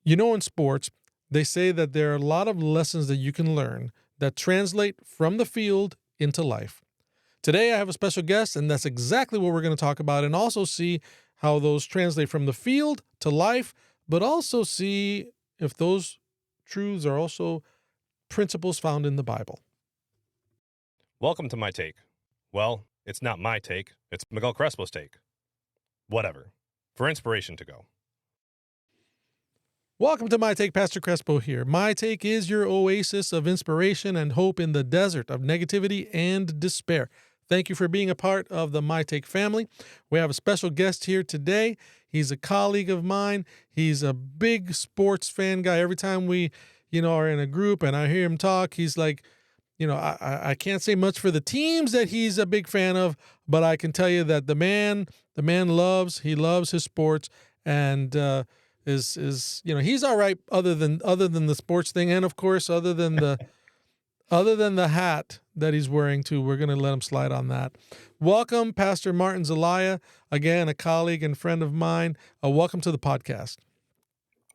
In sports, they say that there are a lot of lessons that you can learn that translate from the field into life. Today, I have a special guest, and that's exactly what we're going to talk about, and also see how those translate from the field to life, but also see if those truths are also principles found in the Bible. Welcome to my take. Well, it's not my take, it's Miguel Crespo's take. Whatever. For inspiration to go. Welcome to My Take, Pastor Crespo here. My Take is your oasis of inspiration and hope in the desert of negativity and despair. Thank you for being a part of the My Take family. We have a special guest here today. He's a colleague of mine. He's a big sports fan guy. Every time we, are in a group and I hear him talk, he's like, I can't say much for the teams that he's a big fan of, but I can tell you that the man loves his sports, and is he's all right other than the sports thing, and of course other than the hat that he's wearing too. We're going to let him slide on that. Welcome, Pastor Martin Zelaya, again a colleague and friend of mine. Welcome to the podcast.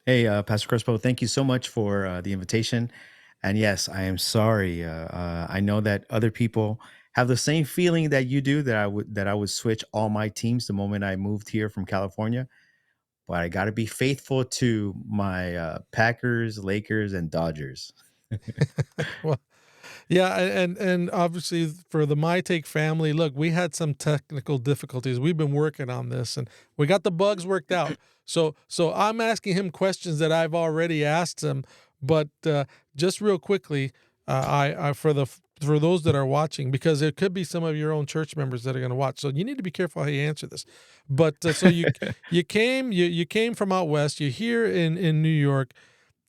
Hey, Pastor Crespo, thank you so much for the invitation. And yes, I am sorry. I know that other people have the same feeling that you do, that I would switch all my teams the moment I moved here from California. But I got to be faithful to my Packers, Lakers, and Dodgers. Well, yeah, and obviously for the My Take family, look, we had some technical difficulties. We've been working on this, and we got the bugs worked out. So I'm asking him questions that I've already asked him, but just real quickly, I for those that are watching, because there could be some of your own church members that are going to watch, so you need to be careful how you answer this. But so you came from out west. You're here in New York.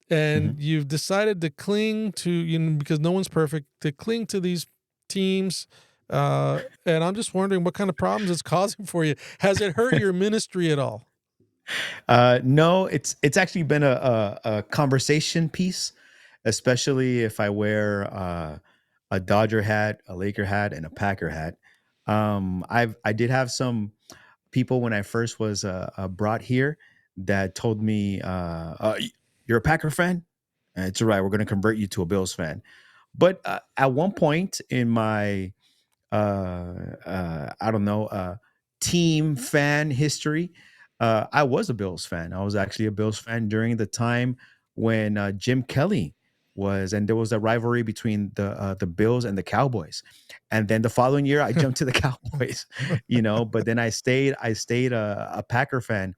And you've decided to cling to, because no one's perfect, to cling to these teams. And I'm just wondering what kind of problems it's causing for you. Has it hurt your ministry at all? No, it's actually been a conversation piece, especially if I wear a Dodger hat, a Laker hat, and a Packer hat. I did have some people when I first was brought here that told me, "You're a Packer fan? It's all right. We're going to convert you to a Bills fan." But at one point in my, I don't know, team fan history, I was a Bills fan. I was actually a Bills fan during the time when Jim Kelly was, and there was a rivalry between the Bills and the Cowboys. And then the following year, I jumped to the Cowboys, But then I stayed a Packer fan,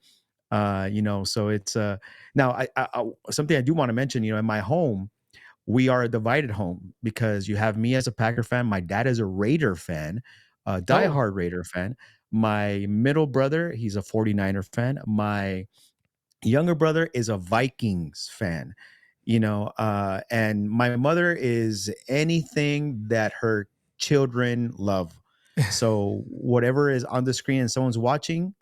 So it's now something I do want to mention. In my home, we are a divided home because you have me as a Packer fan. My dad is a Raider fan, a Oh, diehard Raider fan. My middle brother, he's a 49er fan. My younger brother is a Vikings fan, and my mother is anything that her children love. So whatever is on the screen and someone's watching,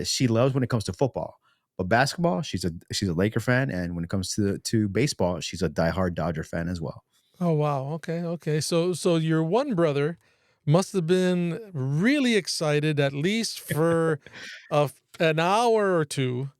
she loves when it comes to football. But basketball, she's a Laker fan, and when it comes to baseball, she's a diehard Dodger fan as well. oh wow. Okay. So your one brother must have been really excited, at least for an hour or two.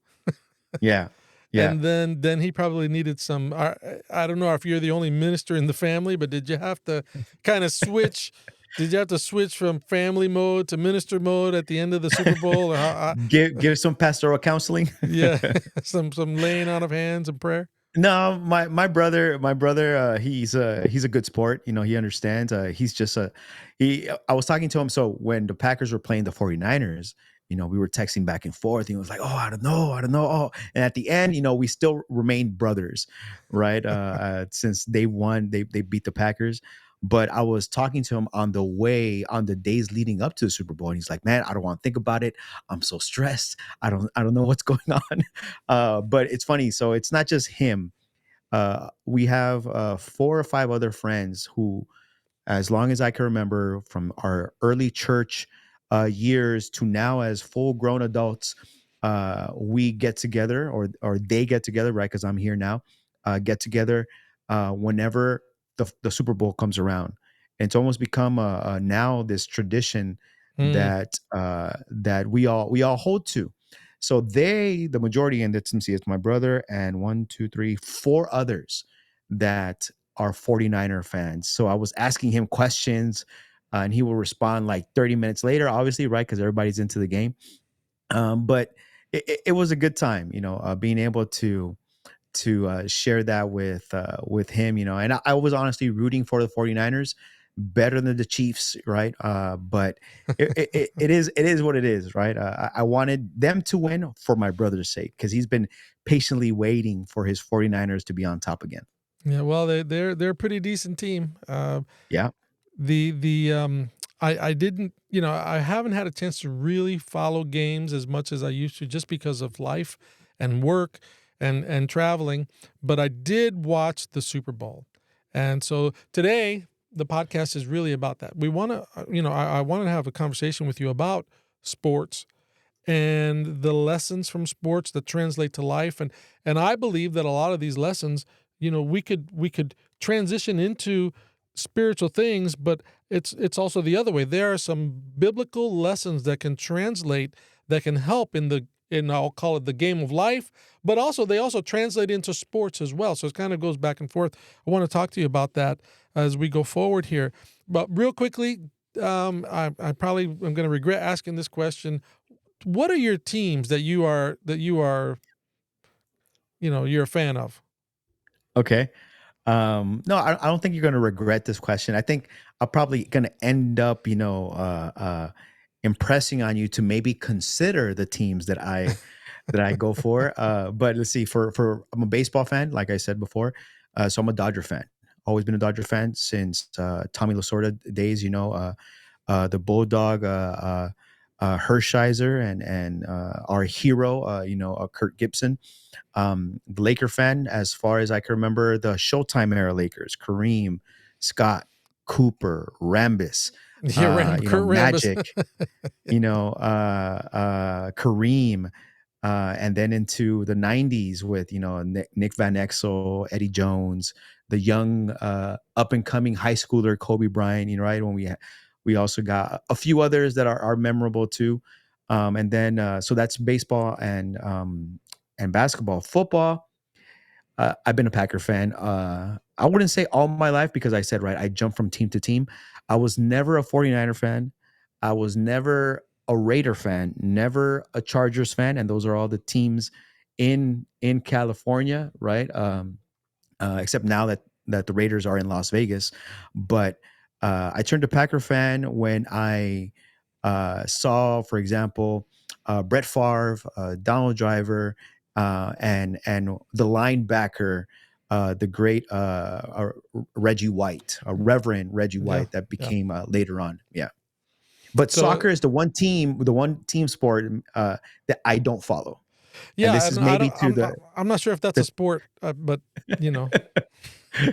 Yeah, yeah. And then he probably needed some. I don't know if you're the only minister in the family, but did you have to kind of switch? Did you have to switch from family mode to minister mode at the end of the Super Bowl, or how? Give some pastoral counseling. Yeah, some laying on of hands and prayer. No, my brother, he's a good sport. He understands. He's just a he. I was talking to him. So when the Packers were playing the 49ers, we were texting back and forth. He was like, "Oh, I don't know. Oh," and at the end, we still remained brothers, right? Since they won, they beat the Packers. But I was talking to him on the days leading up to the Super Bowl, and he's like, "Man, I don't want to think about it. I'm so stressed. I don't know what's going on." But it's funny. So it's not just him. We have 4 or 5 other friends who, as long as I can remember, from our early church years to now as full grown adults, we get together, or they get together, right? Because I'm here now. Get together whenever the Super Bowl comes around. And it's almost become now this tradition Mm. that we all hold to. So the majority, and let's see, it's my brother and one, two, three, four others that are 49er fans. So I was asking him questions, and he will respond like 30 minutes later, obviously, right? Because everybody's into the game. But it was a good time, being able to share that with him, and I was honestly rooting for the 49ers better than the Chiefs, right? But it is what it is, right? I wanted them to win for my brother's sake because he's been patiently waiting for his 49ers to be on top again. Yeah, well, they're a pretty decent team. Yeah. The I didn't, I haven't had a chance to really follow games as much as I used to, just because of life and work and traveling. But I did watch the Super Bowl, and so today the podcast is really about that. We want to, I want to have a conversation with you about sports and the lessons from sports that translate to life, and I believe that a lot of these lessons, we could transition into spiritual things, but it's also the other way. There are some biblical lessons that can translate, that can help in I'll call it the game of life, but also they also translate into sports as well. So it kind of goes back and forth. I want to talk to you about that as we go forward here. But real quickly, I probably am going to regret asking this question. What are your teams that you're a fan of? Okay. No, I don't think you're going to regret this question. I think I'm probably going to end up, impressing on you to maybe consider the teams that I go for. But let's see, for I'm a baseball fan, like I said before. So I'm a Dodger fan. Always been a Dodger fan since Tommy Lasorda days. The Bulldog, Hershiser, and our hero, Kurt Gibson. The Laker fan, as far as I can remember, the Showtime era Lakers: Kareem, Scott, Cooper, Rambis, Yeah, Kurt Rambis. Magic, Kareem, and then into the '90s with Nick Van Exel, Eddie Jones, the young up and coming high schooler Kobe Bryant. Right when we also got a few others that are memorable too. And then so that's baseball and basketball. Football, I've been a Packer fan. I wouldn't say all my life because I said, right, I jumped from team to team. I was never a 49er fan. I was never a Raider fan, never a Chargers fan. And those are all the teams in California, right? Except now that the Raiders are in Las Vegas. But I turned a Packer fan when I saw, for example, Brett Favre, Donald Driver, and the linebacker, the great Reggie White, Reverend Reggie Yeah, White, that yeah. became later on. Yeah. But So soccer is the one team sport that I don't follow, and yeah, this is and I maybe don't. to I'm not sure if that's a the sport, but you know,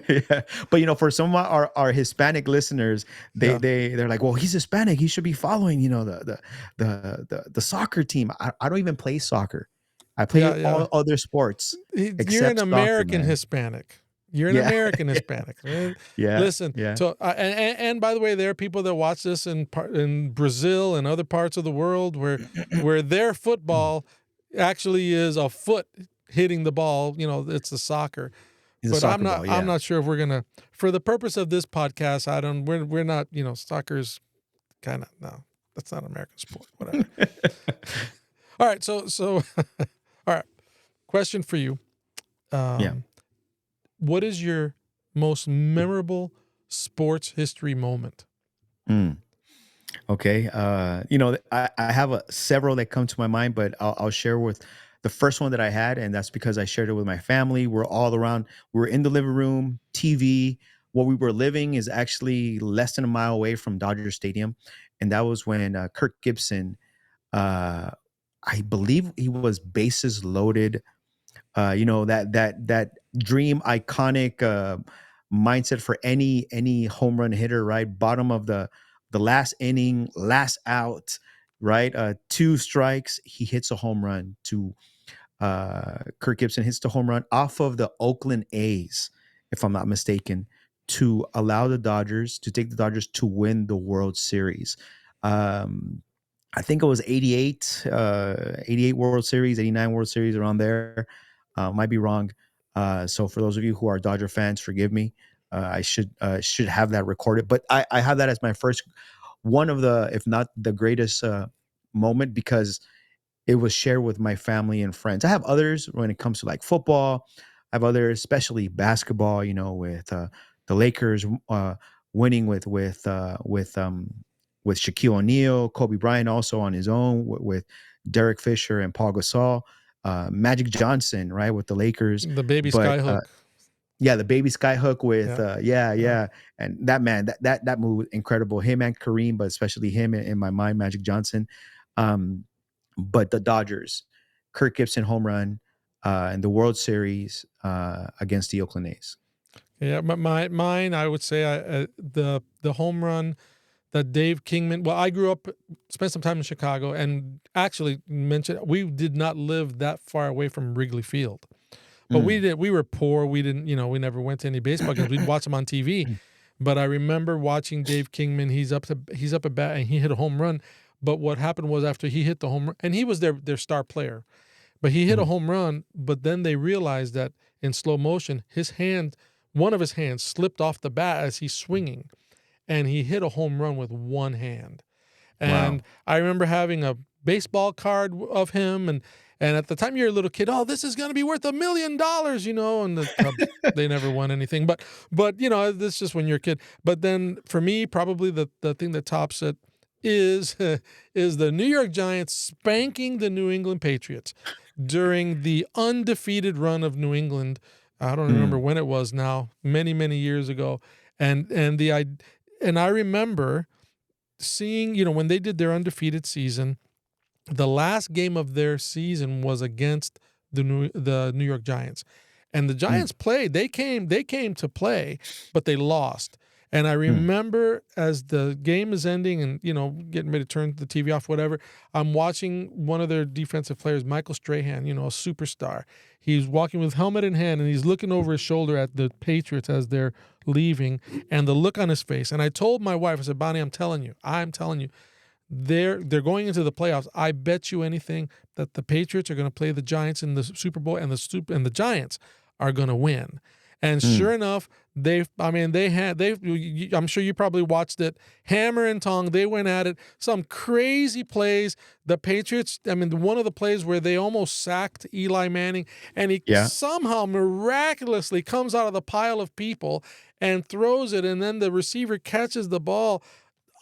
yeah. But for some of our Hispanic listeners, yeah, they're like, well, he's Hispanic, he should be following, the soccer team. I don't even play soccer. I play yeah, yeah. all other sports You're an except soccer, American man. Hispanic. You're an Yeah. American Hispanic. Yeah. Listen, Yeah. so and by the way, there are people that watch this in Brazil and other parts of the world where their football actually is a foot hitting the ball. It's the soccer. He's a But soccer ball. I'm Yeah. not sure if we're gonna, for the purpose of this podcast, we're not, soccer's kind of, no, that's not an American sport. Whatever. All right, so all right. Question for you. Yeah. Um, what is your most memorable sports history moment? Mm. Okay. I have several that come to my mind, but I'll share with the first one that I had, and that's because I shared it with my family. We're all around. We're in the living room, TV. Where we were living is actually less than a mile away from Dodger Stadium, and that was when Kirk Gibson, uh, I believe he was bases loaded, that dream iconic mindset for any home run hitter, right? Bottom of the last inning, last out, right? Two strikes, he hits a home run to Kirk Gibson hits the home run off of the Oakland A's, if I'm not mistaken, to allow the Dodgers to take the Dodgers to win the World Series. Um, I think it was 88, 88 World Series, 89 World Series, around there. Might be wrong. So for those of you who are Dodger fans, forgive me. I should have that recorded, but I have that as my first, one of the, if not the greatest moment, because it was shared with my family and friends. I have others when it comes to like football. I have others, especially basketball. You know, with the Lakers winning with Shaquille O'Neal, Kobe Bryant also on his own with Derek Fisher and Paul Gasol, Magic Johnson, right, with the Lakers. The baby But skyhook. yeah, the baby skyhook with Yeah. Yeah. yeah, and that man, that move was incredible. Him and Kareem, but especially him in my mind, Magic Johnson. Um, but the Dodgers, Kirk Gibson home run, in the World Series against the Oakland A's. Yeah. Mine, I would say the home run that Dave Kingman. Well, I grew up, spent some time in Chicago, and actually mentioned we did not live that far away from Wrigley Field. But we Mm. did. We were poor. We didn't. We never went to any baseball games. We'd watch them on TV. But I remember watching Dave Kingman. He's up at bat and he hit a home run. But what happened was after he hit the home run, and he was their star player, but he hit a Mhm. home run. But then they realized that in slow motion, one of his hands slipped off the bat as he's swinging, and he hit a home run with one hand. Wow. And I remember having a baseball card of him, and at the time you're a little kid, oh, this is going to be worth $1 million, and the Cubs, they never won anything. But this is just when you're a kid. But then for me, probably the thing that tops it is is the New York Giants spanking the New England Patriots during the undefeated run of New England. I don't remember Mm. when it was now, many years ago, and I remember seeing, when they did their undefeated season, the last game of their season was against the New York Giants. And the Mm. Giants played. They came to play, but they lost. And I Mm. remember as the game is ending and, getting ready to turn the TV off, whatever, I'm watching one of their defensive players, Michael Strahan, a superstar. He's walking with helmet in hand and he's looking over his shoulder at the Patriots as they're leaving, and the look on his face. And I told my wife, I said, Bonnie, I'm telling you, they're going into the playoffs. I bet you anything that the Patriots are going to play the Giants in the Super Bowl, and the Giants are going to win. And Mm. sure enough, I'm sure you probably watched it, hammer and tong. They went at it, some crazy plays. The Patriots, one of the plays where they almost sacked Eli Manning, and he Yeah. somehow miraculously comes out of the pile of people and throws it, and then the receiver catches the ball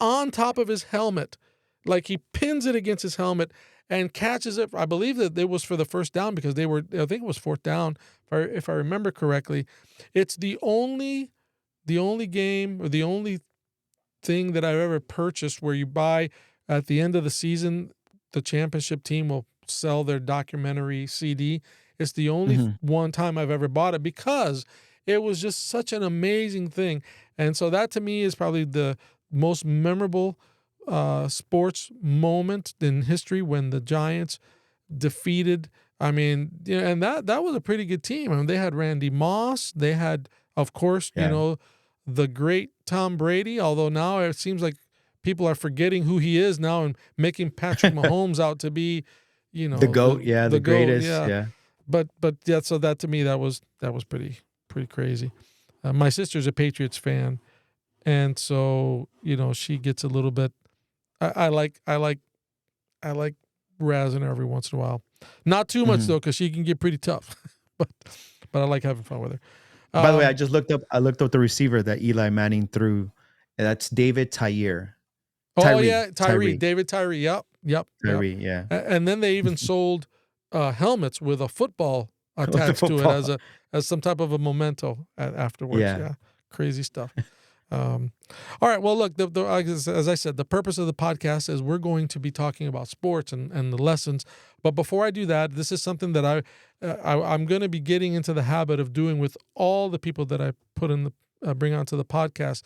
on top of his helmet. Like he pins it against his helmet and catches it. I believe that it was for the first down because I think it was fourth down, if I remember correctly. It's the only game or the only thing that I've ever purchased where you buy at the end of the season, the championship team will sell their documentary CD. It's the only Mhm. one time I've ever bought it because it was just such an amazing thing. And so that to me is probably the most memorable sports moment in history when the Giants defeated. And that was a pretty good team. They had Randy Moss. They had, of course, Yeah. the great Tom Brady. Although now it seems like people are forgetting who he is now and making Patrick Mahomes out to be, The goat. Yeah. the The GOAT. greatest. Yeah, Yeah. but yeah. So that to me that was pretty crazy. My sister's a Patriots fan, and so she gets a little bit. I like razzing her every once in a while. Not too much Mhm. though, because she can get pretty tough. but I like having fun with her. By the way, Um, I looked up the receiver that Eli Manning threw. And that's David Tyree. oh yeah, Tyree. David Tyree. Yep. Tyree. Yeah. And then they even sold helmets with a football With the attached to it football. as some type of a memento afterwards. Yeah. Yeah, crazy stuff. Um, all right. Well, look, as I said, the purpose of the podcast is we're going to be talking about sports and the lessons. But before I do that, this is something that I'm going to be getting into the habit of doing with all the people that I put in bring onto the podcast,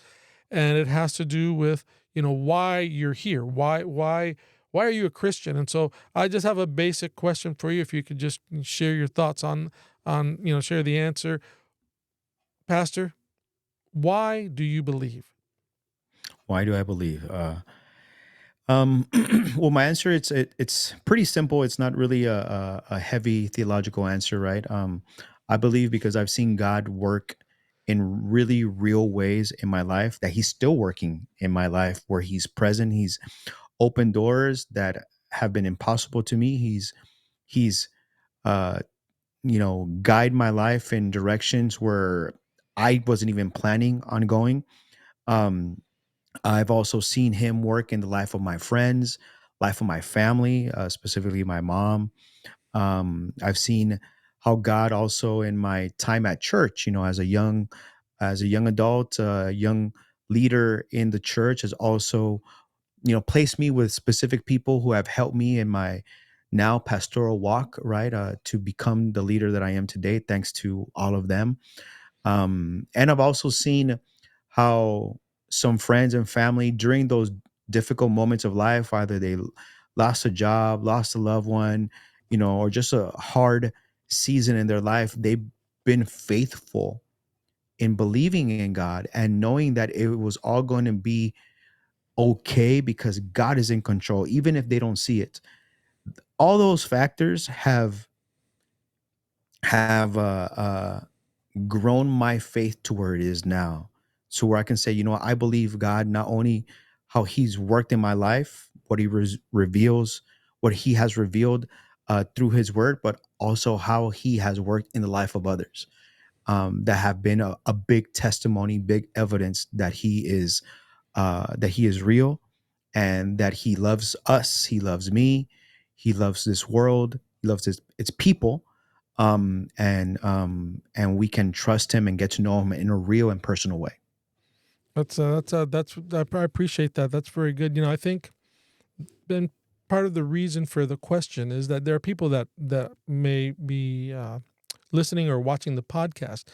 and it has to do with why you're here, why are you a Christian? And so I just have a basic question for you. If you could just share your thoughts on share the answer, Pastor. Why do you believe? Why do I believe? Um, well, my answer it's pretty simple. It's not really a heavy theological answer, right? I believe because I've seen God work in really real ways in my life, that He's still working in my life, where He's present. He's opened doors that have been impossible to me. He's uh, guide my life in directions where I wasn't even planning on going. Um, I've also seen him work in the life of my friends, life of my family, specifically my mom. I've seen how God also in my time at church, as a young adult, young leader in the church, has also, placed me with specific people who have helped me in my now pastoral walk, right, to become the leader that I am today, thanks to all of them. And I've also seen how some friends and family during those difficult moments of life, either they lost a job, lost a loved one, or just a hard season in their life, they've been faithful in believing in God and knowing that it was all going to be okay because God is in control, even if they don't see it. All those factors have grown my faith to where it is now. So where I can say, I believe God not only how He's worked in my life, what He reveals, what He has revealed through His Word, but also how He has worked in the life of others, that have been a big testimony, big evidence that He is real, and that He loves us, He loves me, He loves this world, He loves its people, and we can trust Him and get to know Him in a real and personal way. I appreciate that. That's very good. I think then part of the reason for the question is that there are people that may be listening or watching the podcast,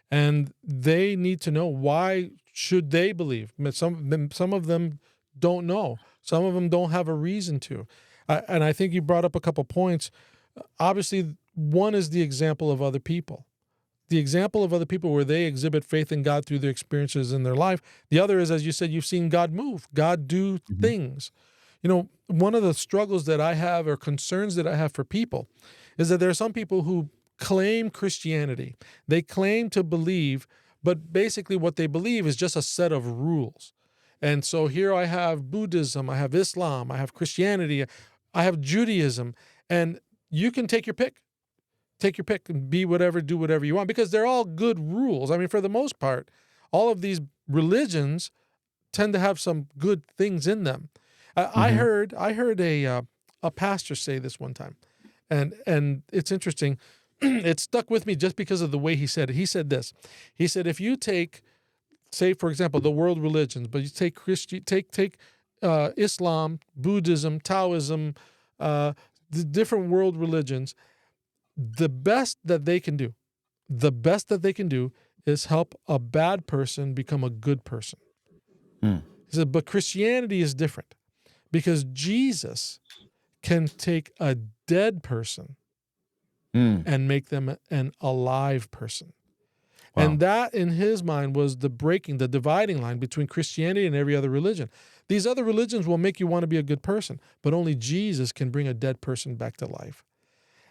and they need to know, why should they believe. Some of them don't know. Some of them don't have a reason to. And I think you brought up a couple points. Obviously, one is the example of other people. The example of other people where they exhibit faith in God through their experiences in their life. The other is, as you said, you've seen God move, God do Mhm. things. One of the struggles that I have, or concerns that I have for people, is that there are some people who claim Christianity. They claim to believe, but basically what they believe is just a set of rules. And so here I have Buddhism, I have Islam, I have Christianity, I have Judaism, and you can take your pick. Take your pick and be whatever, do whatever you want, because they're all good rules. I mean, for the most part, all of these religions tend to have some good things in them. Mhm. I heard a pastor say this one time, and it's interesting. It stuck with me just because of the way he said it. He said this. He said, if you take, say, for example, the world religions, but you take Islam, Buddhism, Taoism, the different world religions, the best that they can do, the best that they can do is help a bad person become a good person. Mm. He said, but Christianity is different, because Jesus can take a dead person Mm. and make them an alive person. And Wow. that, in his mind, was the dividing line between Christianity and every other religion. These other religions will make you want to be a good person, but only Jesus can bring a dead person back to life.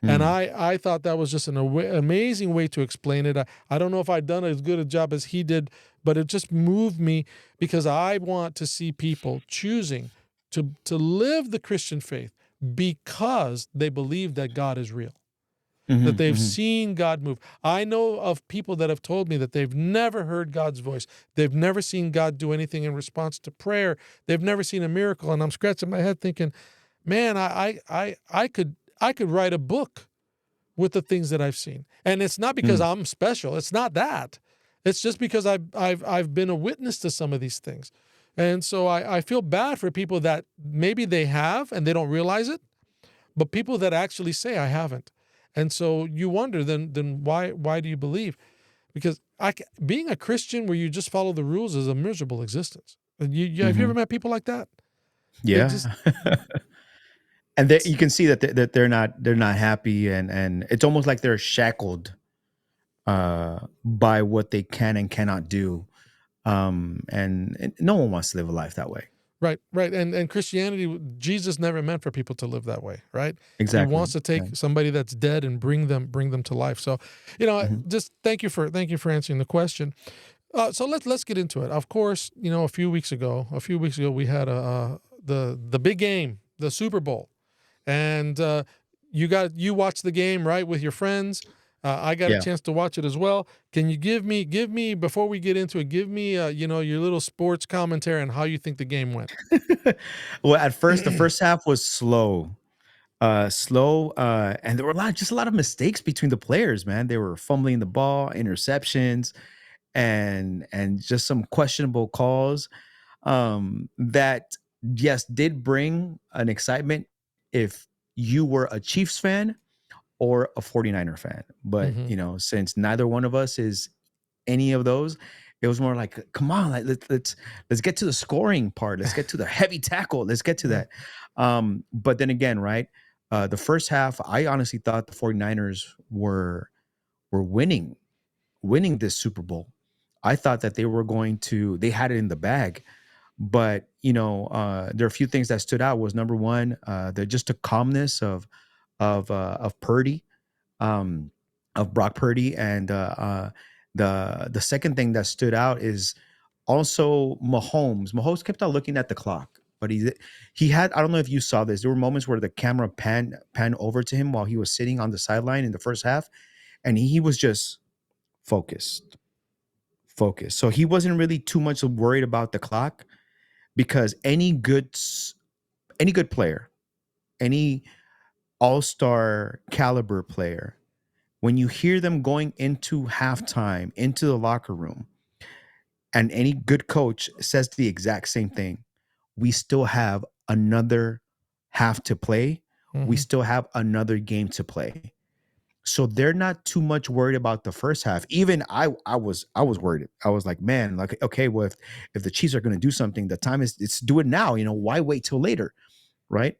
And Mm. I thought that was just an amazing way to explain it. I don't know if I've done as good a job as he did, but it just moved me, because I want to see people choosing to live the Christian faith because they believe that God is real, that Mhm. they've Mhm. seen God move. I know of people that have told me that they've never heard God's voice. They've never seen God do anything in response to prayer. They've never seen a miracle. And I'm scratching my head thinking, man, I could write a book with the things that I've seen. And it's not because Mm. I'm special. It's not that. It's just because I've been a witness to some of these things. And so I feel bad for people that maybe they have and they don't realize it, but people that actually say I haven't. And so you wonder, then why do you believe? Because being a Christian where you just follow the rules is a miserable existence. And have you ever Mhm. met people like that? They just Yeah. And you can see that they're not happy, and it's almost like they're shackled by what they can and cannot do. And no one wants to live a life that way. Right, right, and Christianity, Jesus never meant for people to live that way, right? He Exactly. wants to Yeah. take somebody that's dead and bring them to life. So, Mhm. just thank you for answering the question. So let's get into it. Of course, a few weeks ago we had the big game, the Super Bowl, and you watched the game right with your friends. I got a Yeah. chance to watch it as well. Can you give me before we get into it, give me your little sports commentary on how you think the game went? Well, at first, the first half was slow, and there were just a lot of mistakes between the players. Man, they were fumbling the ball, interceptions, and just some questionable calls. That yes did bring an excitement if you were a Chiefs fan or a 49er fan. But Hmm. since neither one of us is any of those, it was more like, come on, like let's get to the scoring part. Let's get to the heavy tackle. Let's get to Yeah. that. But then again, right? The first half, I honestly thought the 49ers were winning this Super Bowl. I thought that they had it in the bag. But there are a few things that stood out. Was number one, the just the calmness of Purdy, um, of Brock Purdy, and the second thing that stood out is also Mahomes. Mahomes kept on looking at the clock, but he had, I don't know if you saw this. There were moments where the camera pan over to him while he was sitting on the sideline in the first half, and he was just focused. So he wasn't really too much worried about the clock, because any good player, any all-star caliber player, when you hear them going into halftime, into the locker room, and any good coach says the exact same thing, we still have another half to play. We Hmm. still have another game to play. So they're not too much worried about the first half. Even I was worried. I was like, man, like, okay, well, if the Chiefs are going to do something, the time is, it's do it now. Why wait till later, right?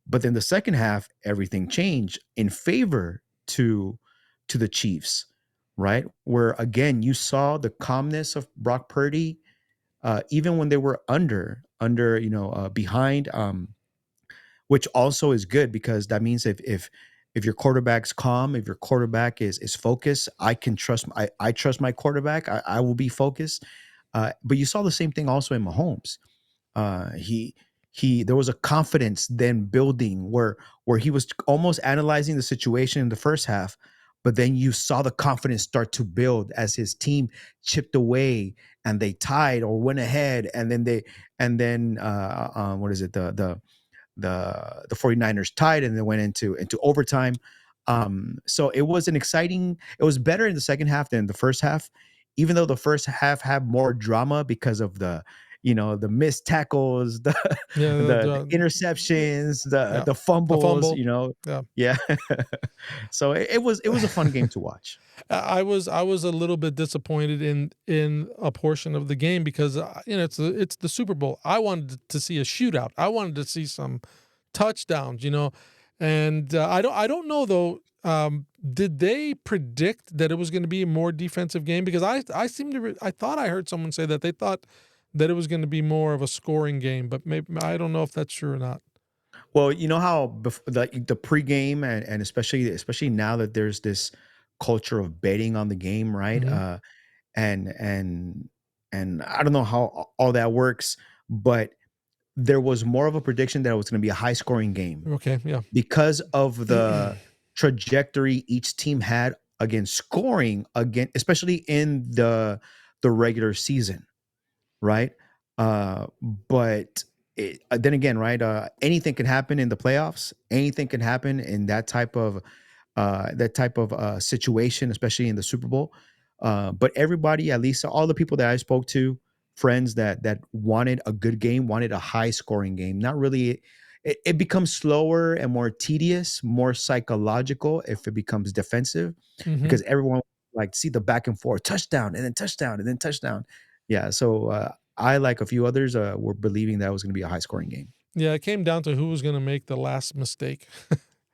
But then the second half, everything changed in favor to the Chiefs, right? Where again, you saw the calmness of Brock Purdy, even when they were behind, which also is good, because that means if your quarterback's calm, if your quarterback is focused, I trust my quarterback. I will be focused. But you saw the same thing also in Mahomes. He there was a confidence then building where he was almost analyzing the situation in the first half, but then you saw the confidence start to build as his team chipped away and they tied or went ahead, and then what is it, the 49ers tied and then went into overtime. So it was better in the second half than the first half, even though the first half had more drama because of the missed tackles, the Yeah, the interceptions, yeah, the the fumbles, fumble. Yeah. yeah. So it was a fun game to watch. I was a little bit disappointed in a portion of the game because it's the Super Bowl. I wanted to see a shootout. I wanted to see some touchdowns, and I don't know though. Did they predict that it was going to be a more defensive game? Because I thought I heard someone say that they thought that it was going to be more of a scoring game, but maybe I don't know if that's true or not. Well, you know how the pregame, and especially now that there's this culture of betting on the game, right? Hmm. And and I don't know how all that works, but there was more of a prediction that it was going to be a high scoring game Okay, yeah. because of the trajectory each team had against scoring, again, especially in the regular season, right? But then again, right? Anything can happen in the playoffs. Anything can happen in that type of situation, especially in the Super Bowl. But everybody, at least all the people that I spoke to, friends that wanted a good game, wanted a high scoring game. Not really. It becomes slower and more tedious, more psychological if it becomes defensive, Hmm. because everyone like see the back and forth, touchdown and then touchdown and then touchdown. Yeah. So I, like a few others, were believing that it was going to be a high scoring game. Yeah, it came down to who was going to make the last mistake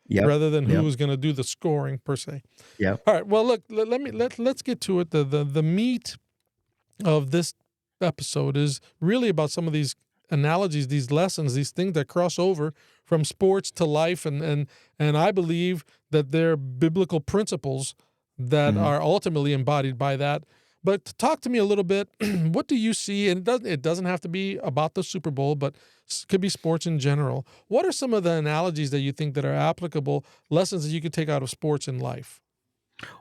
Yep. rather than who Yep. was going to do the scoring per se. Yep. All right. Well, look, let's get to it. The meat of this episode is really about some of these analogies, these lessons, these things that cross over from sports to life, and I believe that they're biblical principles that Mhm. are ultimately embodied by that. But talk to me a little bit. What do you see? And it doesn't have to be about the Super Bowl, but could be sports in general. What are some of the analogies that you think that are applicable, lessons that you could take out of sports in life?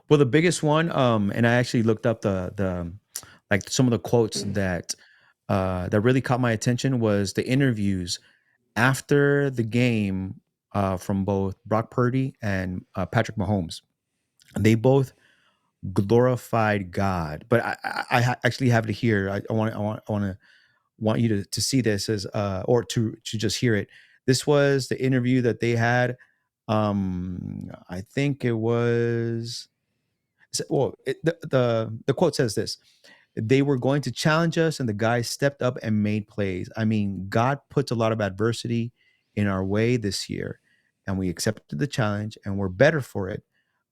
Well, the biggest one, and I actually looked up the like some of the quotes that really caught my attention was the interviews after the game from both Brock Purdy and Patrick Mahomes. They both glorified God, but actually have it here. I want you to see this as or to just hear it. This was the interview that they had. I think it was well. The quote says this: they were going to challenge us, and the guys stepped up and made plays. I mean, God puts a lot of adversity in our way this year, and we accepted the challenge, and we're better for it.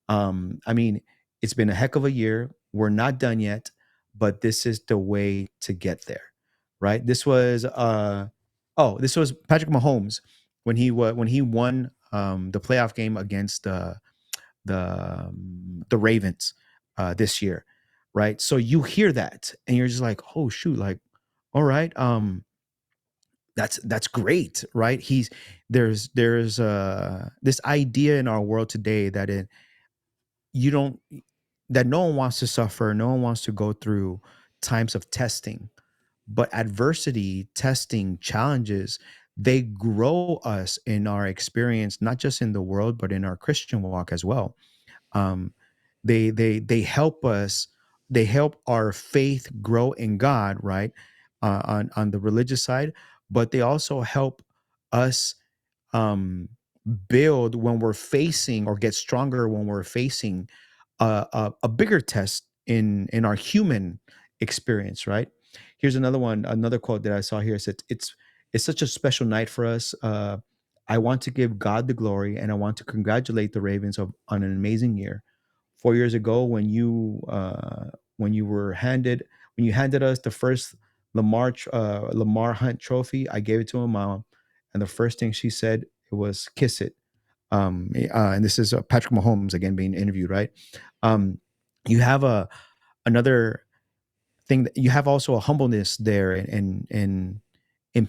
I mean, it's been a heck of a year. We're not done yet, but this is the way to get there, right? This was Patrick Mahomes when he won the playoff game against the Ravens this year, right? So you hear that and you're just like, oh shoot, like, all right, that's great, right? There's this idea in our world today that you don't that no one wants to suffer, no one wants to go through times of testing, but adversity, testing, challenges, they grow us in our experience, not just in the world, but in our Christian walk as well. um, they help us, they help our faith grow in God, right? On the religious side, but they also help us um, build when we're facing, or get stronger when we're facing a bigger test in our human experience, right? Here's another one, another quote that I saw here. It said, it's such a special night for us. I want to give God the glory, and I want to congratulate the Ravens on an amazing year. 4 years ago, when you were handed when you handed us the first Lamar Hunt Trophy, I gave it to my mom, and the first thing she said it was kiss it. And this is Patrick Mahomes again being interviewed, right? Um, you have another thing that you have also a humbleness there in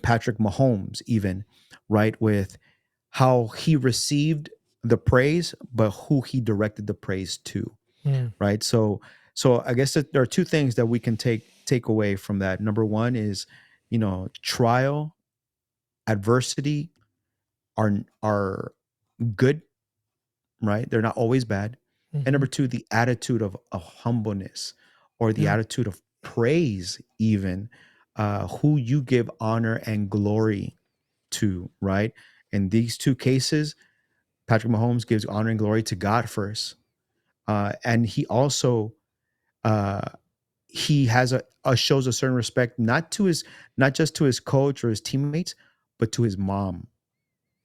Patrick Mahomes, even, right, with how he received the praise, but who he directed the praise to, Hmm. right? So I guess that there are two things that we can take away from that. Number one is, trial, adversity are good, right? They're not always bad. And Hmm. number two, the attitude of humbleness, or the Yeah. attitude of praise, even, who you give honor and glory to, right? In these two cases, Patrick Mahomes gives honor and glory to God first, and he also uh, he has a shows a certain respect, not just to his coach or his teammates, but to his mom,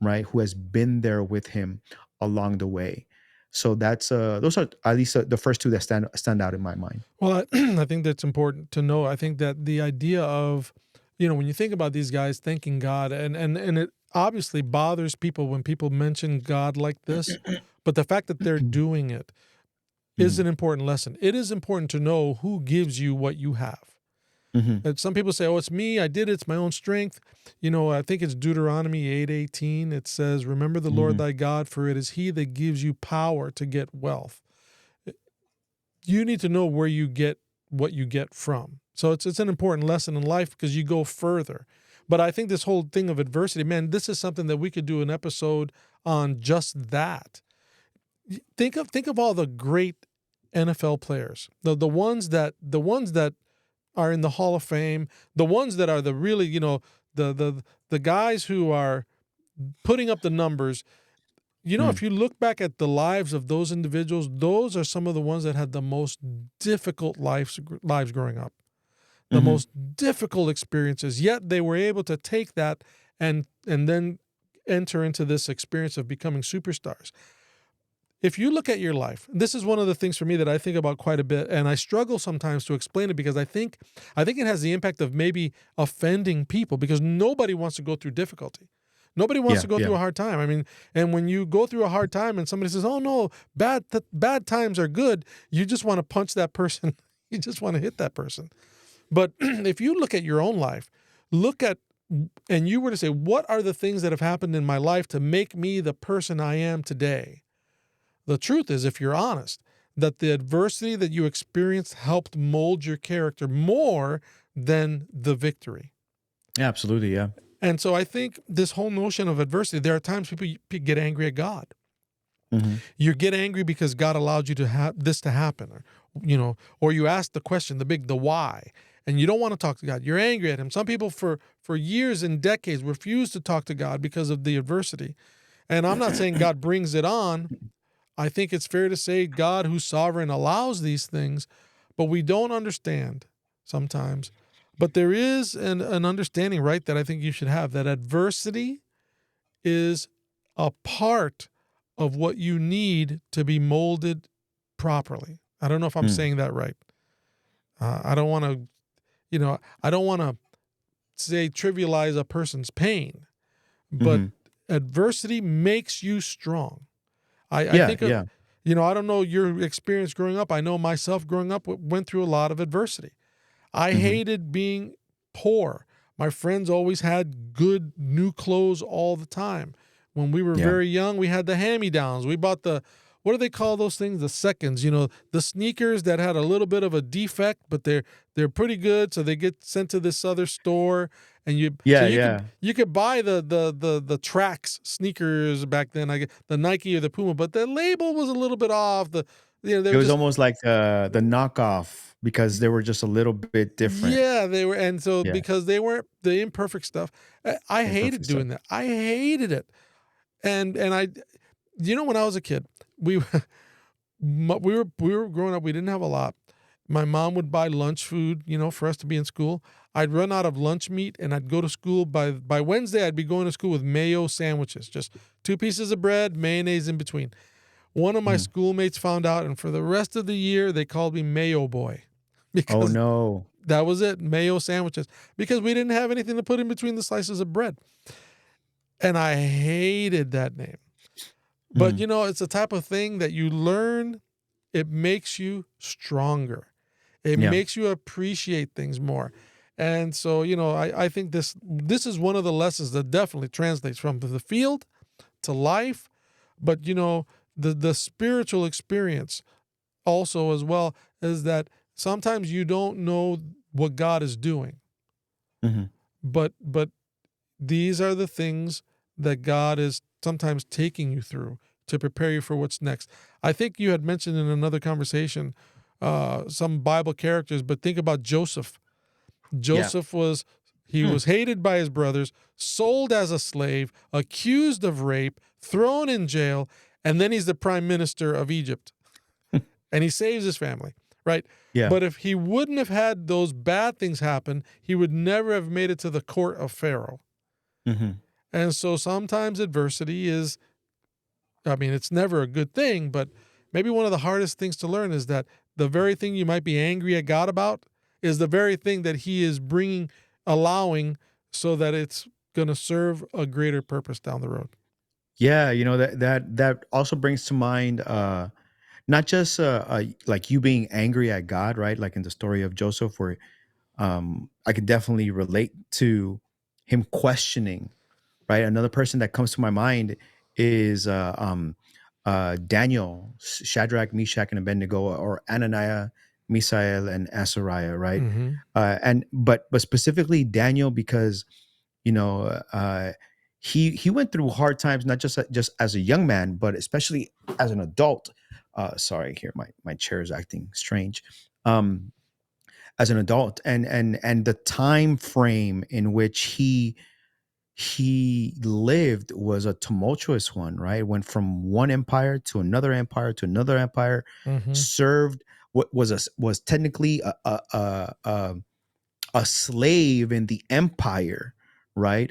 right, who has been there with him along the way. So that's those are at least the first two that stand out in my mind. Well, I think that's important to know. I think that the idea of, when you think about these guys thanking God, and it obviously bothers people when people mention God like this, but the fact that they're doing it is Mhm, an important lesson. It is important to know who gives you what you have. mhm, And some people say, "Oh, it's me. I did it. It's my own strength." I think it's Deuteronomy 8:18. It says, "Remember the Lord mhm, thy God, for it is He that gives you power to get wealth." You need to know where you get what you get from. So it's an important lesson in life because you go further. But I think this whole thing of adversity, man, this is something that we could do an episode on just that. Think of all the great NFL players, the ones that are in the Hall of Fame, the ones that are the really, the guys who are putting up the numbers. mm, If you look back at the lives of those individuals, those are some of the ones that had the most difficult lives growing up, the mhm, most difficult experiences. Yet they were able to take that and then enter into this experience of becoming superstars. if you look at your life, this is one of the things for me that I think about quite a bit, and I struggle sometimes to explain it because I think it has the impact of maybe offending people because nobody wants to go through difficulty. Nobody wants Yeah, to go yeah. through a hard time. I mean, and when you go through a hard time and somebody says, "Oh no, bad times are good," you just want to punch that person. You just want to hit that person. But if you look at your own life, look at and you were to say, "What are the things that have happened in my life to make me the person I am today?" The truth is, if you're honest, that the adversity that you experienced helped mold your character more than the victory. Absolutely, yeah. And so I think this whole notion of adversity, there are times people get angry at God. Hmm. You get angry because God allowed you to have this to happen, or you ask the question, the why, and you don't want to talk to God. You're angry at him. Some people for years and decades refuse to talk to God because of the adversity. And I'm not saying God brings it on. I think it's fair to say God, who's sovereign, allows these things, but we don't understand sometimes. But there is an understanding, right, that I think you should have, that adversity is a part of what you need to be molded properly. I don't know if I'm Mm. saying that right. I don't want to, I don't want to say trivialize a person's pain, but Hmm. adversity makes you strong. I Yeah, think, yeah. I don't know your experience growing up. I know myself growing up went through a lot of adversity. I Hmm. hated being poor. My friends always had good new clothes all the time. When we were Yeah. very young, we had the hand-me-downs. We bought what do they call those things? The seconds, the sneakers that had a little bit of a defect, but they're pretty good. So they get sent to this other store, and so Yeah, you could yeah. you could buy the tracks sneakers back then. I get the Nike or the Puma, but the label was a little bit off. They It were was just. almost like the knockoff because they were just a little bit different. Yeah, they were, and so Yeah, because they weren't the imperfect stuff, I imperfect hated stuff. doing that. I hated it, and when I was a kid, we we were growing up. We didn't have a lot. My mom would buy lunch food, for us to be in school. I'd run out of lunch meat, and I'd go to school by Wednesday. I'd be going to school with mayo sandwiches, just 2 pieces of bread, mayonnaise in between. One of my Mhm. schoolmates found out, and for the rest of the year, they called me Mayo Boy Oh because no. that was it, mayo sandwiches, because we didn't have anything to put in between the slices of bread. And I hated that name. But, Mhm. it's the type of thing that you learn, it makes you stronger. It Yeah. makes you appreciate things more. And so, I think this is one of the lessons that definitely translates from the field to life, but the spiritual experience also as well is that sometimes you don't know what God is doing. Mhm. But these are the things that God is sometimes taking you through to prepare you for what's next. I think you had mentioned in another conversation some Bible characters, but think about Joseph. Yeah. Joseph he Hmm. was hated by his brothers, sold as a slave, accused of rape, thrown in jail, and then he's the prime minister of Egypt. And he saves his family, right? Yeah. But if he wouldn't have had those bad things happen, he would never have made it to the court of Pharaoh. Mhm. And so sometimes adversity it's never a good thing, but maybe one of the hardest things to learn is that the very thing you might be angry at God about is the very thing that he is allowing so that it's going to serve a greater purpose down the road. Yeah, that also brings to mind not just like you being angry at God, right? Like in the story of Joseph where I can definitely relate to him questioning, right? Another person that comes to my mind is Daniel, Shadrach, Meshach, and Abednego, or Ananiah, Misael, and Azariah, right? Mm-hmm. But specifically Daniel because you know he went through hard times not just as a young man, but especially as an adult. Sorry, here my chair is acting strange. Um, as an adult, and the time frame in which he lived was a tumultuous one, right? Went from one empire to another empire to another empire, Mm-hmm. served what was technically a slave in the empire, right?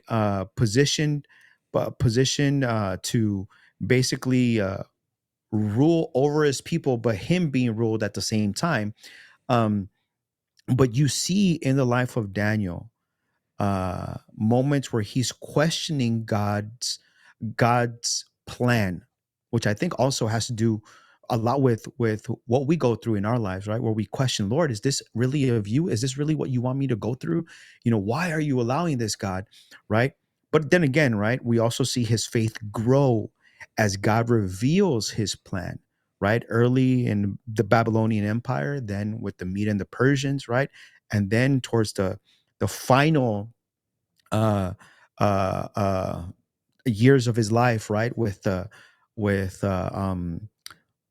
Positioned to basically rule over his people, but him being ruled at the same time. Um, but you see in the life of Daniel moments where he's questioning God's plan, which I think also has to do a lot with what we go through in our lives, right? Where we question, Lord, is this really of you? Is this really what you want me to go through? Why are you allowing this, God? Right? But then again, right, we also see his faith grow as God reveals his plan, right? Early in the Babylonian Empire, then with the Mede and the Persians, right? And then towards the final uh uh uh years of his life, right? With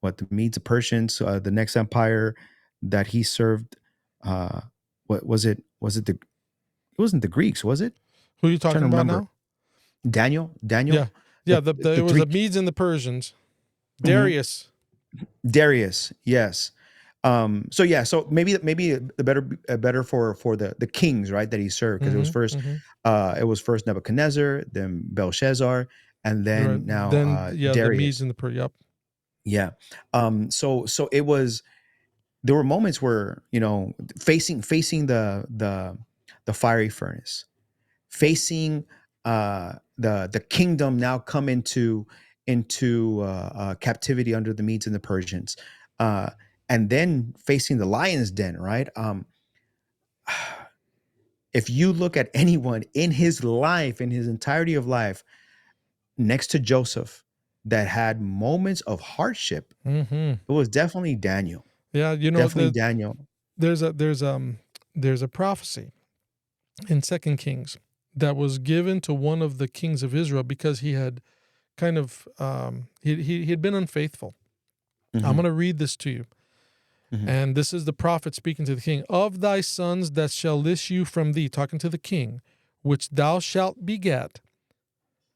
what the Medes, the Persians, the next empire that he served. Uh, what was it? Was it the? It wasn't the Greeks, was it? Who are you Trying talking to about remember. now? Daniel, Yeah, Daniel, yeah. the It the was the three. Medes and the Persians. Mhm. Darius. Darius, yes. So yeah, so maybe the better for the kings, right, that he served, because Mm-hmm. Mm-hmm. it was first Nebuchadnezzar, then Belshazzar, and Right. then now Then yeah, the Medes Darius. and the Yep. Yeah. So it was, there were moments where, facing the fiery furnace, facing the kingdom now come into captivity under the Medes and the Persians, uh, and then facing the lion's den, right? If you look at anyone in his life, in his entirety of life, next to Joseph, that had moments of hardship, Mm-hmm. it was definitely Daniel. Yeah, Definitely Daniel. there's a there's a prophecy in Second Kings that was given to one of the kings of Israel because he had kind of he had been unfaithful. I'm Hmm. going to read this to you. Hmm. And this is the prophet speaking to the king. Of thy sons that shall issue from thee, talking to the king, which thou shalt beget,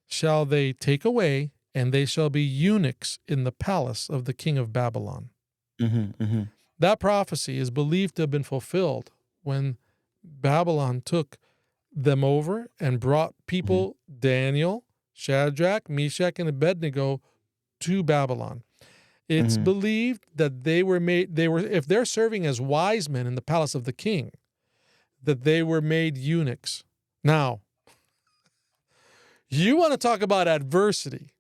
shall they take away, and they shall be eunuchs in the palace of the king of Babylon. Hmm. Hmm. That prophecy is believed to have been fulfilled when Babylon took them over and brought Hmm. people, Daniel, Shadrach, Meshach, and Abednego, to Babylon. It's Hmm. believed that if they're serving as wise men in the palace of the king, that they were made eunuchs. Now, you want to talk about adversity.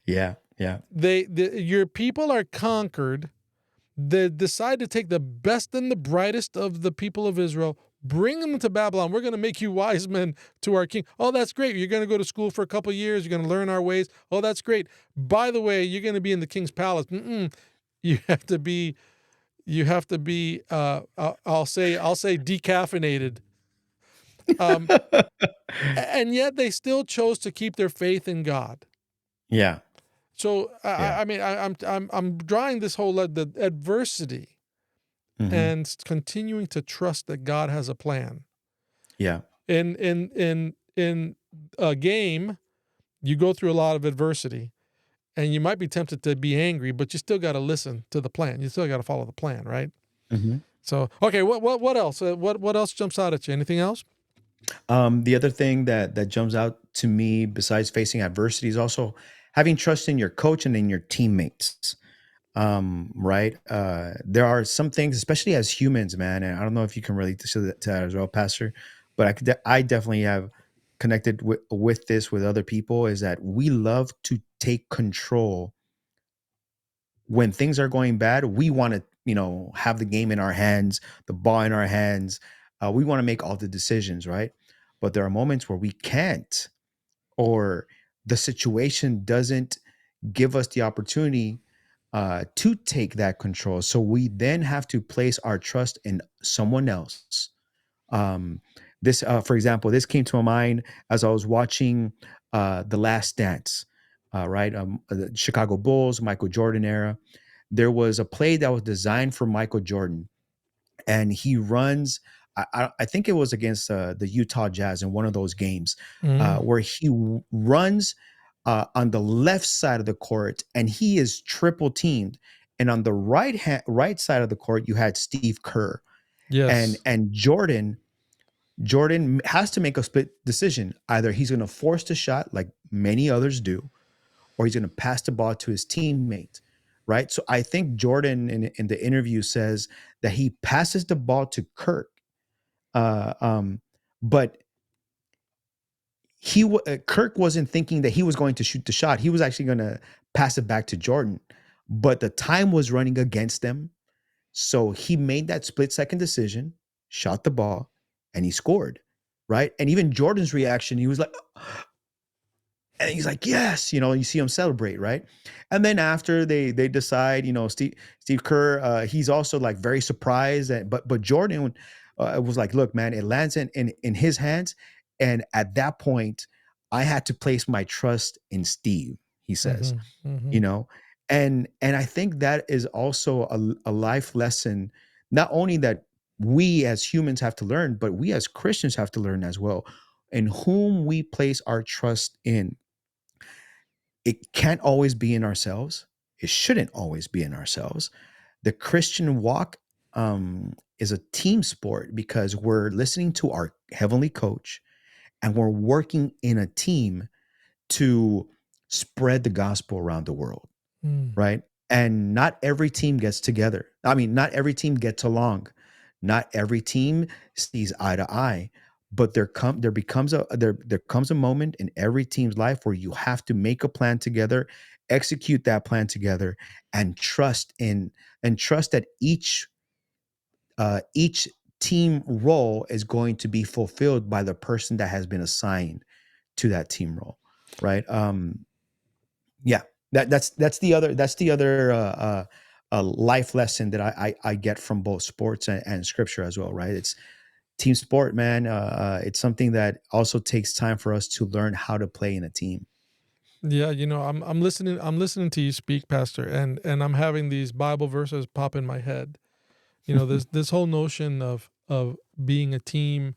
Yeah, yeah. Your people are conquered. They decide to take the best and the brightest of the people of Israel, bring them to Babylon. We're going to make you wise men to our king. Oh, that's great. You're going to go to school for a couple of years. You're going to learn our ways. Oh, that's great. By the way, you're going to be in the king's palace. You have to be. You have to be. I'll say decaffeinated. Um, and yet they still chose to keep their faith in God. Yeah, So yeah. I mean, I'm drawing this whole the adversity Hmm. and continuing to trust that God has a plan. Yeah. In a game, you go through a lot of adversity, and you might be tempted to be angry, but you still got to listen to the plan. You still got to follow the plan, right? Hmm. So okay, what else? What else jumps out at you? Anything else? The other thing that jumps out to me, besides facing adversity, is also having trust in your coach and in your teammates. Right. There are some things, especially as humans, man, and I don't know if you can relate to that as well, Pastor, but I definitely have connected with this with other people, is that we love to take control when things are going bad. We want to, have the game in our hands, the ball in our hands. We want to make all the decisions, right? But there are moments where we can't, or the situation doesn't give us the opportunity to take that control. So we then have to place our trust in someone else. Um, for example, this came to my mind as I was watching The Last Dance, right? The Chicago Bulls, Michael Jordan era. There was a play that was designed for Michael Jordan, and he runs. I think it was against the Utah Jazz in one of those games, Mm, where he runs on the left side of the court, and he is triple teamed. And on the right side of the court, you had Steve Kerr, and yes. Jordan has to make a split decision. Either he's going to force the shot, like many others do, or he's going to pass the ball to his teammate, right? So I think Jordan in the interview says that he passes the ball to Kirk, uh, um, but Kirk wasn't thinking that he was going to shoot the shot. He was actually going to pass it back to Jordan, but the time was running against them. So he made that split second decision, shot the ball, and he scored, right? And even Jordan's reaction, he was like, and he's like, yes, you see him celebrate, right? And then after they decide, Steve Kerr, he's also like very surprised, but Jordan was like, look, man, it lands in his hands, and at that point, I had to place my trust in Steve. He says, Mm-hmm. Mm-hmm. you know, and I think that is also a life lesson, not only that we as humans have to learn, but we as Christians have to learn as well, in whom we place our trust in. It can't always be in ourselves. It shouldn't always be in ourselves. The Christian walk is a team sport because we're listening to our heavenly coach and we're working in a team to spread the gospel around the world, Mm. right? And not every team gets together. I mean, not every team gets along. Not every team sees eye to eye. But there comes a moment in every team's life where you have to make a plan together, execute that plan together, and trust that each team role is going to be fulfilled by the person that has been assigned to that team role, right? Yeah, that's the other life lesson that I get from both sports and scripture as well, right? It's team sport, man. It's something that also takes time for us to learn how to play in a team. Yeah, I'm listening. I'm listening to you speak, Pastor, and I'm having these Bible verses pop in my head. This whole notion of being a team,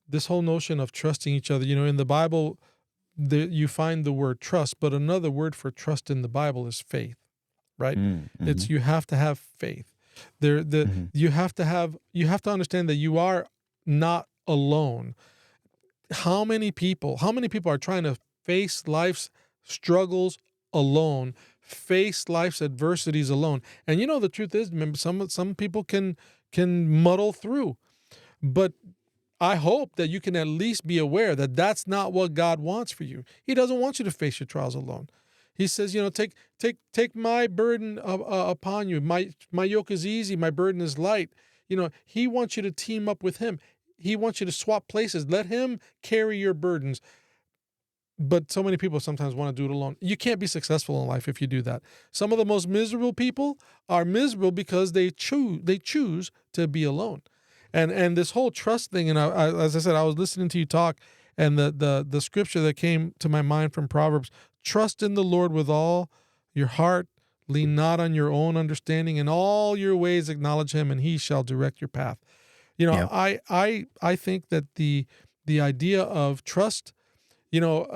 this whole notion of trusting each other. In the Bible, you find the word trust, but another word for trust in the Bible is faith, right? Mm-hmm. It's you have to have faith. There, the Mm-hmm. you have to understand that you are not alone. How many people are trying to face life's struggles alone, face life's adversities alone? And the truth is, remember, some people can muddle through, but I hope that you can at least be aware that that's not what God wants for you. He doesn't want you to face your trials alone. He says, take my burden upon you. My yoke is easy, my burden is light. He wants you to team up with him. He wants you to swap places. Let him carry your burdens. But so many people sometimes want to do it alone. You can't be successful in life if you do that. Some of the most miserable people are miserable because they choose to be alone. And this whole trust thing, and as I said, I was listening to you talk, and the scripture that came to my mind from Proverbs: trust in the Lord with all your heart, lean not on your own understanding, in all your ways acknowledge him, and he shall direct your path. Yeah. I think that the idea of trust, you know,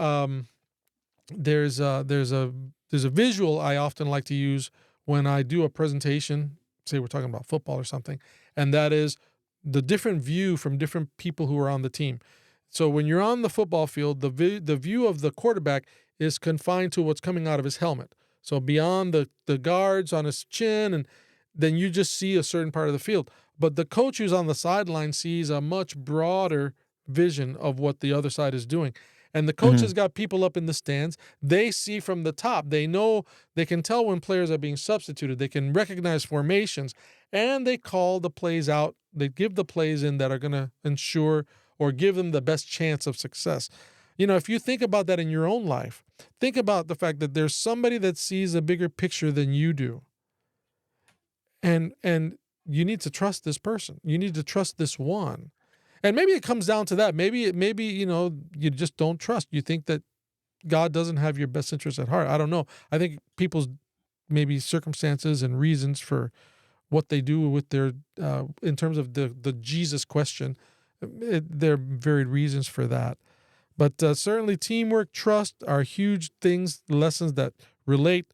there's a visual I often like to use when I do a presentation. Say we're talking about football or something, and that is the different view from different people who are on the team. So when you're on the football field, the view of the quarterback is confined to what's coming out of his helmet. So beyond the guards on his chin, and then you just see a certain part of the field. But the coach who's on the sideline sees a much broader vision of what the other side is doing. And the coach Mm-hmm. has got people up in the stands. They see from the top. They know, they can tell when players are being substituted. They can recognize formations, and they call the plays out. They give the plays in that are going to ensure or give them the best chance of success. If you think about that in your own life, think about the fact that there's somebody that sees a bigger picture than you do. And you need to trust this person. You need to trust this one. And maybe it comes down to that. Maybe you just don't trust. You think that God doesn't have your best interest at heart. I don't know. I think people's maybe circumstances and reasons for what they do with their in terms of the Jesus question, there are varied reasons for that. But certainly teamwork, trust are huge things, lessons that relate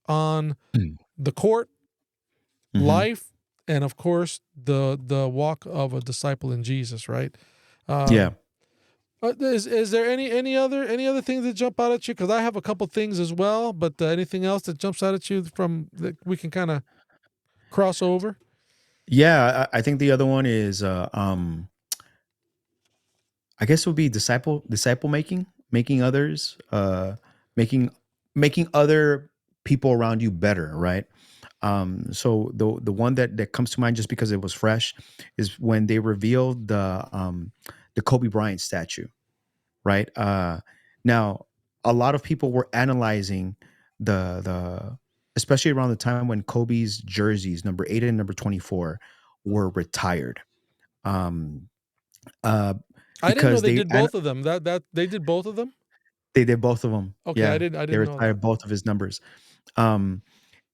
on the court, Mm-hmm. life, and of course the walk of a disciple in Jesus, right? Yeah. Um, Is there any other things that jump out at you? Because I have a couple things as well, but anything else that jumps out at you from that we can kind of cross over? Yeah, I think the other one is I guess it would be disciple making, making others, making making other people around you better, right? So the one that comes to mind just because it was fresh is when they revealed the Kobe Bryant statue, right? Now a lot of people were analyzing the especially around the time when Kobe's jerseys number 8 and number 24 were retired. Um, uh, I didn't know because they did both of them. That they did both of them. they did both of them. Okay, I Yeah, didn't. I they didn't know that. retired both of his numbers. Um,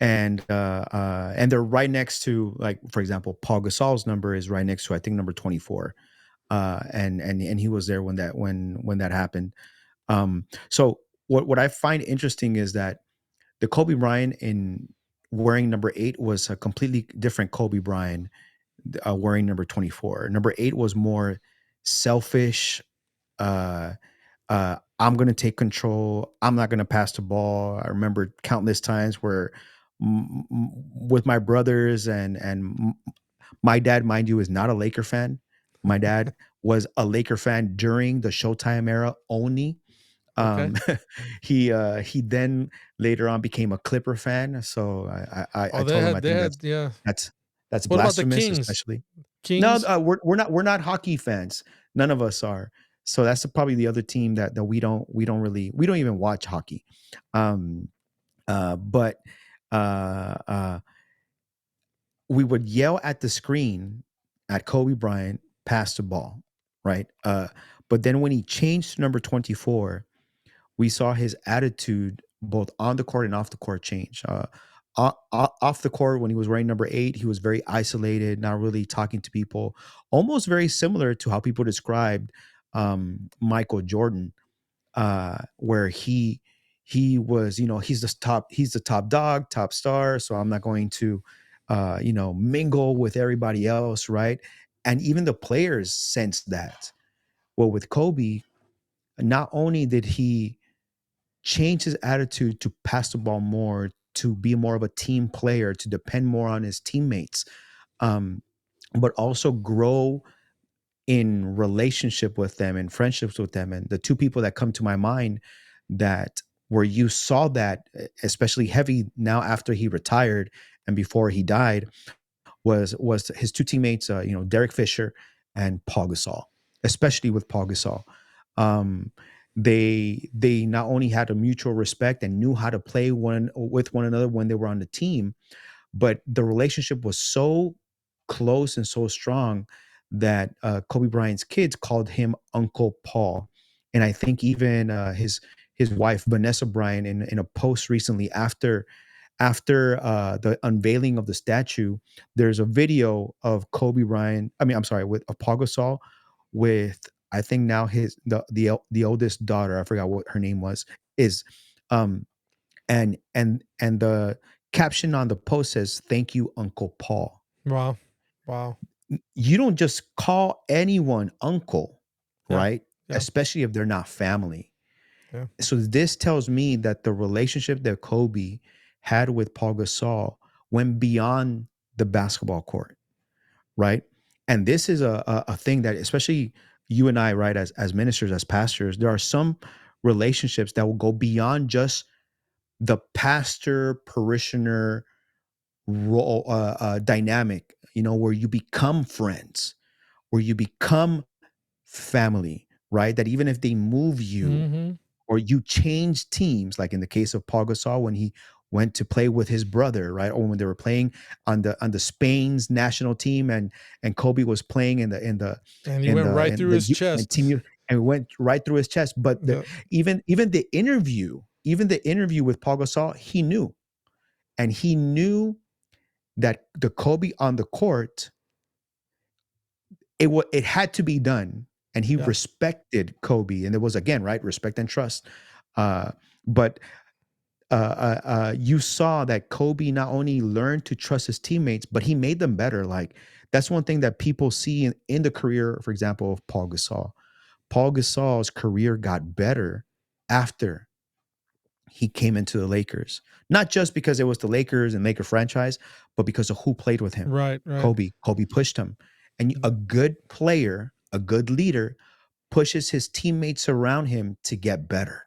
and they're right next to, like, for example, Paul Gasol's number is right next to, I think, number 24. And he was there when that happened. So what I find interesting is that the Kobe Bryant in wearing number 8 was a completely different Kobe Bryant wearing number 24. Number 8 was more selfish, uh I'm going to take control. I'm not going to pass the ball. I remember countless times where with my brothers and my dad, mind you, is not a Laker fan. My dad was a Laker fan during the Showtime era only. Okay. Um, he then later on became a Clipper fan. So I Oh, they told him I had they think had yeah. that's that's What about the blasphemous, Kings? especially no, Kings. we're not hockey fans. None of us are. So that's probably the other team that we don't even watch hockey. Um, but uh, we would yell at the screen at Kobe Bryant, pass the ball, right? But then when he changed to number 24, we saw his attitude both on the court and off the court change. Off the court, when he was wearing number 8, he was very isolated, not really talking to people, almost very similar to how people described Michael Jordan, where he was, he's the top dog, top star, so I'm not going to, mingle with everybody else, right? And even the players sensed that. Well, with Kobe, not only did he change his attitude to pass the ball more, to be more of a team player, to depend more on his teammates, um, but also grow in relationship with them and friendships with them. And the two people that come to my mind that where you saw that especially heavy now after he retired and before he died was his two teammates, Derek Fisher and Paul Gasol, especially with Paul Gasol. Um, they not only had a mutual respect and knew how to play one with one another when they were on the team, but the relationship was so close and so strong that Kobe Bryant's kids called him Uncle Paul, and I think even his wife Vanessa Bryant in a post recently after the unveiling of the statue, there's a video of Kobe Bryant. I mean, I'm sorry, with of Paul Gasol with, I think now his the oldest daughter. I forgot what her name was. Is um and the caption on the post says, "Thank you, Uncle Paul." Wow. Wow. You don't just call anyone uncle, Yeah. right? Yeah. Especially if they're not family. Yeah. So this tells me that the relationship that Kobe had with Paul Gasol went beyond the basketball court, right? And this is a thing that especially you and I, right, as ministers, as pastors, there are some relationships that will go beyond just the pastor parishioner role dynamic, where you become friends, where you become family, right? That even if they move you Mm-hmm. or you change teams, like in the case of Paul Gasol when he went to play with his brother, right? Or when they were playing on the Spain's national team, and Kobe was playing And he went right through his and team chest. and went right through his chest. But Yeah. even the interview with Paul Gasol, he knew, and he knew that the Kobe on the court, it had to be done, and he Yeah. respected Kobe, and there was, again, right, respect and trust. But you saw that Kobe not only learned to trust his teammates, but he made them better. Like, that's one thing that people see in the career, for example, of Paul Gasol. Paul Gasol's career got better after he came into the Lakers. Not just because it was the Lakers and Laker franchise, but because of who played with him. Right, right. Kobe. Kobe pushed him. And a good player, a good leader, pushes his teammates around him to get better,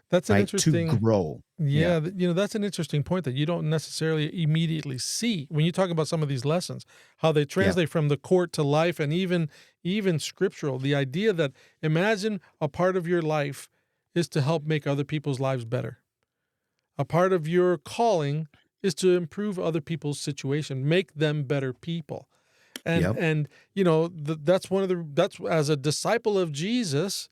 That's an right? To interesting. grow. Yeah. Yeah, that's an interesting point that you don't necessarily immediately see when you talk about some of these lessons, how they Yeah. translate from the court to life, and even scriptural. The idea that, imagine a part of your life is to help make other people's lives better. A part of your calling is to improve other people's situation, make them better people. And Yep. and that's one of that's, as a disciple of Jesus.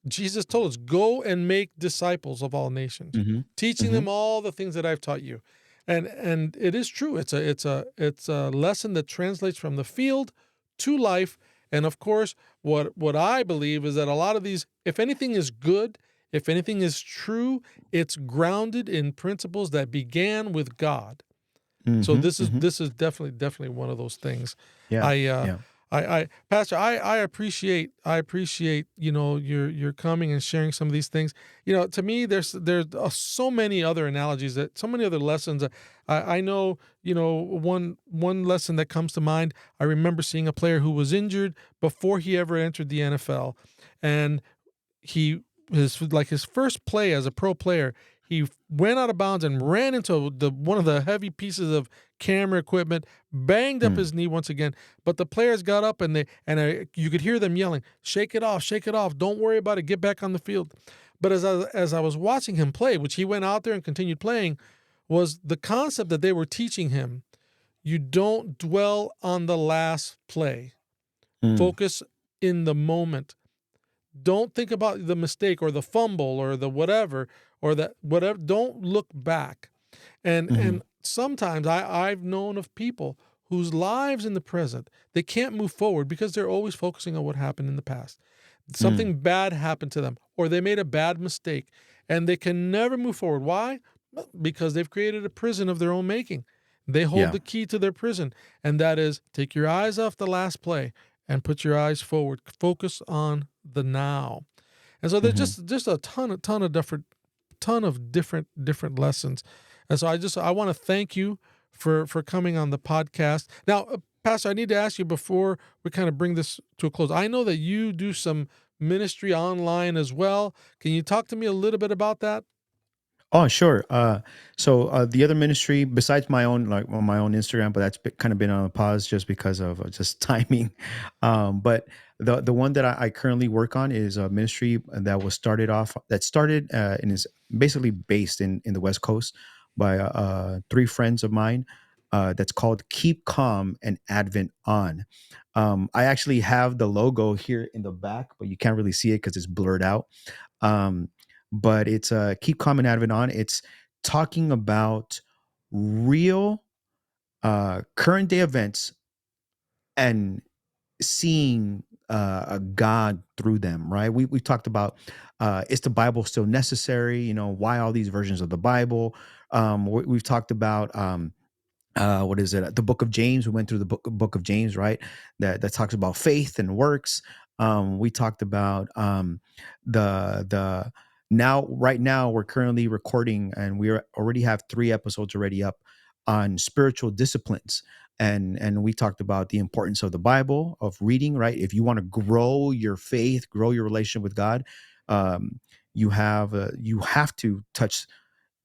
Jesus told us, go and make disciples of all nations, Hmm. teaching Hmm. them all the things that I've taught you. And it is true. It's a lesson that translates from the field to life. And of course, what I believe is that a lot of these, if anything is good, if anything is true, it's grounded in principles that began with God. So Hmm. this is Hmm. this is definitely one of those things. Yeah. I uh Yeah. I Pastor, I appreciate your coming and sharing some of these things. To me, there's so many other analogies, that so many other lessons. I know, one lesson that comes to mind. I remember seeing a player who was injured before he ever entered the NFL, and he his first play as a pro player, he went out of bounds and ran into the one of the heavy pieces of camera equipment, banged up Mm. his knee once again. But the players got up, and you could hear them yelling, shake it off, don't worry about it, get back on the field." But as I was watching him play, which he went out there and continued playing, was the concept that they were teaching him: you don't dwell on the last play, Mm. focus in the moment. Don't think about the mistake or the fumble or the whatever, or that whatever. Don't look back. And Mhm. and sometimes I've known of people whose lives in the present, they can't move forward because they're always focusing on what happened in the past. Mm. Something bad happened to them, or they made a bad mistake, and they can never move forward. Why? Well, because they've created a prison of their own making. They hold Yeah. the key to their prison, and that is, take your eyes off the last play and put your eyes forward. Focus on the now. And so there's Mhm. just a ton of different lessons. And so I want to thank you for coming on the podcast. Now, Pastor, I need to ask you before we kind of bring this to a close. I know that you do some ministry online as well. Can you talk to me a little bit about that? Oh, sure. So the other ministry, besides my own, like on my own Instagram, but that's kind of been on a pause just because of just timing. But the one that I currently work on is a ministry that started and is basically based in the West Coast by three friends of mine. That's called Keep Calm and Advent On. I actually have the logo here in the back, but you can't really see it because it's blurred out. Um, but it's Keep Calm and Advent On. It's talking about real current day events and seeing God through them, right? We talked about is the Bible still necessary? Why all these versions of the Bible? We've talked about what is it? The book of James. We went through the book of James, right? That talks about faith and works. We talked about the now right now we're currently recording and already have 3 episodes already up on spiritual disciplines. And we talked about the importance of the Bible, of reading, right? If you want to grow your faith, grow your relationship with God, um, you have to touch,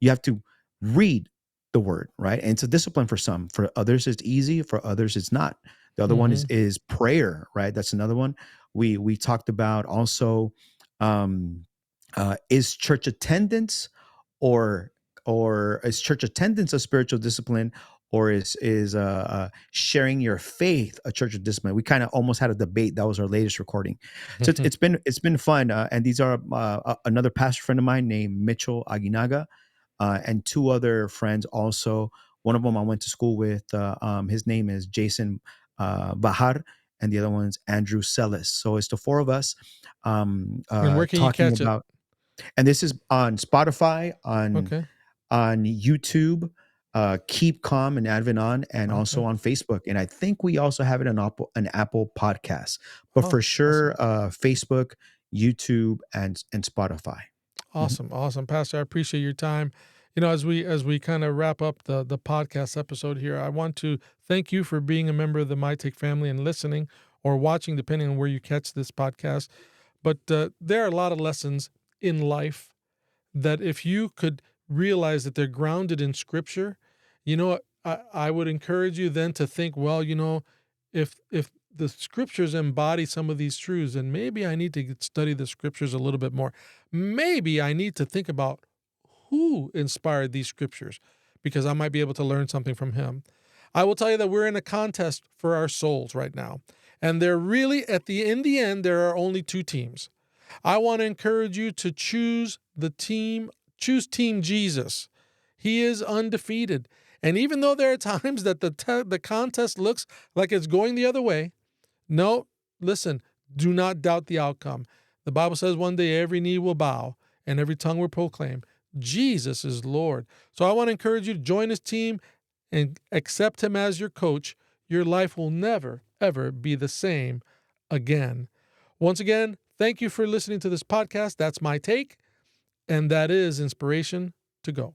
you have to read the word, right? And it's a discipline for some. For others, it's easy. For others, it's not. The other one is Mm-hmm. is prayer, right? That's another one. We talked about also, um, is church attendance or or is church attendance a spiritual discipline, or is sharing your faith a church discipline? We kind of almost had a debate. That was our latest recording. So it's been fun. And these are another pastor friend of mine named Mitchell Aguinaga, and two other friends also. One of them I went to school with. His name is Jason Bahar, and the other one's Andrew Sellis. So it's the four of us And where can you talking catch it? about, and this is on Spotify, Okay. on YouTube, Keep Calm and Advent On, and also Okay. on Facebook. And I think we also have it on Apple Podcasts. But Oh, for sure, awesome. Facebook, YouTube, and Spotify. Mhm. Awesome, Pastor. I appreciate your time. As we kind of wrap up the podcast episode here, I want to thank you for being a member of the My Take family and listening or watching, depending on where you catch this podcast. But there are a lot of lessons in life that if you could realize that they're grounded in Scripture, I would encourage you then to think, well, if the Scriptures embody some of these truths, then maybe I need to study the Scriptures a little bit more. Maybe I need to think about who inspired these Scriptures, because I might be able to learn something from him. I will tell you that we're in a contest for our souls right now, and they're really in the end there are only two teams. I want to encourage you to choose Team Jesus. He is undefeated. And even though there are times that the contest looks like it's going the other way, no, listen, do not doubt the outcome. The Bible says one day every knee will bow and every tongue will proclaim Jesus is Lord. So I want to encourage you to join his team and accept him as your coach. Your life will never, ever be the same again. Once again, thank you for listening to this podcast. That's my take, and that is inspiration to go.